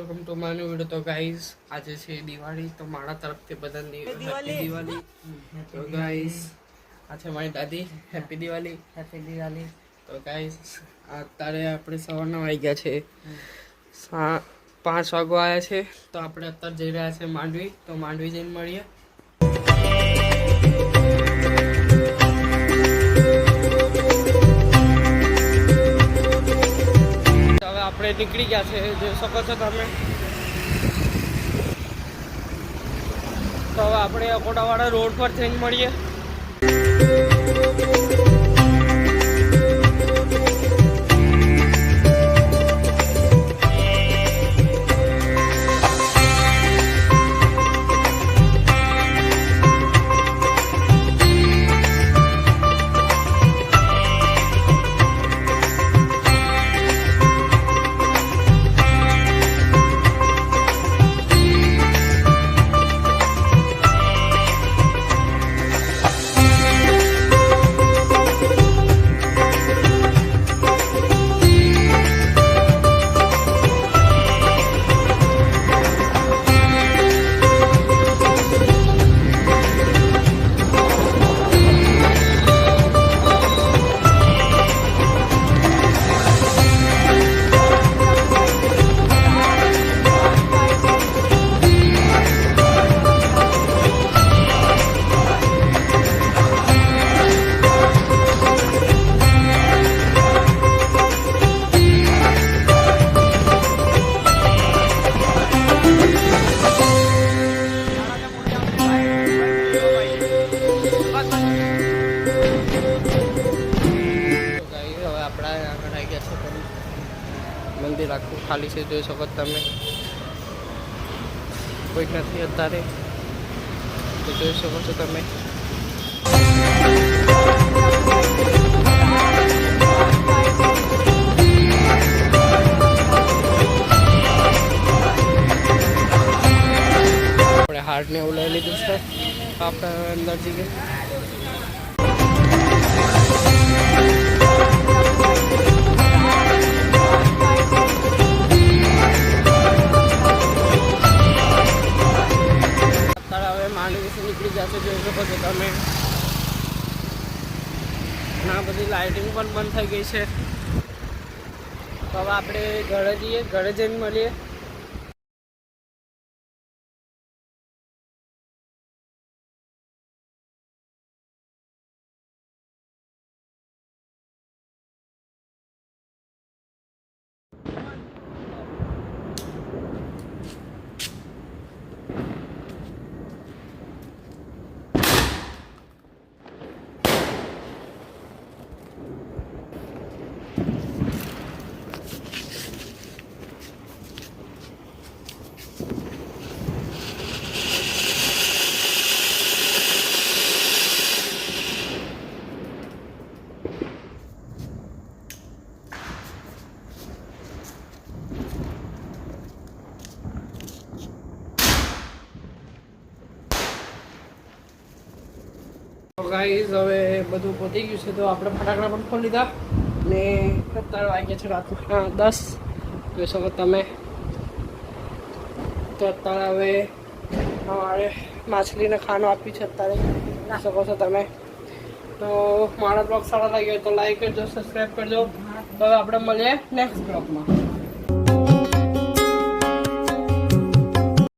Welcome to my new video. તો guys આજે છે દિવાળી, તો મારા તરફથી બધાને હેપી દિવાળી। તો ગાઈઝ આ છે મારી દાદી, હેપી દિવાળી, હેપી દિવાળી। તો ગાઈઝ અત્યારે આપણે સવારના વાગ્યા છે 5 વાગવા આવ્યા છે, તો આપણે અત્યારે જઈ રહ્યા છે માંડવી। તો માંડવી જઈને મળીએ। આપણે નીકળી ગયા છે, જોઈ શકો છો તમે। તો હવે આપણે અકોટાવાળા રોડ પર જઈને મળીએ। મંદિર આખું ખાલી છે, જોઈ શકો તમે, કોઈ નથી અત્યારે, તો જોઈ શકો છો તમે। આપણે હાર્ટ ને એવું લઈ લીધું છે, આપણે અંદર જઈએ। નીકળી જશે, જોઈ શકો છો તમે। ના બધી લાઇટિંગ પણ બંધ થઈ ગઈ છે, તો હવે આપણે ઘરે જઈએ, ઘરે જઈને મળીએ। ગાઈઝ હવે બધું પતી ગયું છે, તો આપણે ફટાકડા પણ ખોલી લીધા ને અત્યારે વાગ્યા છે રાતના 10, જોઈ શકો તમે। તો અત્યારે હવે અમારે માછલીને ખાવાનું આપ્યું છે, અત્યારે જોઈ શકો છો તમે। તો મારા બ્લોગ સારા લાગ્યો તો લાઈક કરજો, સબસ્ક્રાઈબ કરજો। તો હવે આપણે મળીએ નેક્સ્ટ બ્લોગમાં।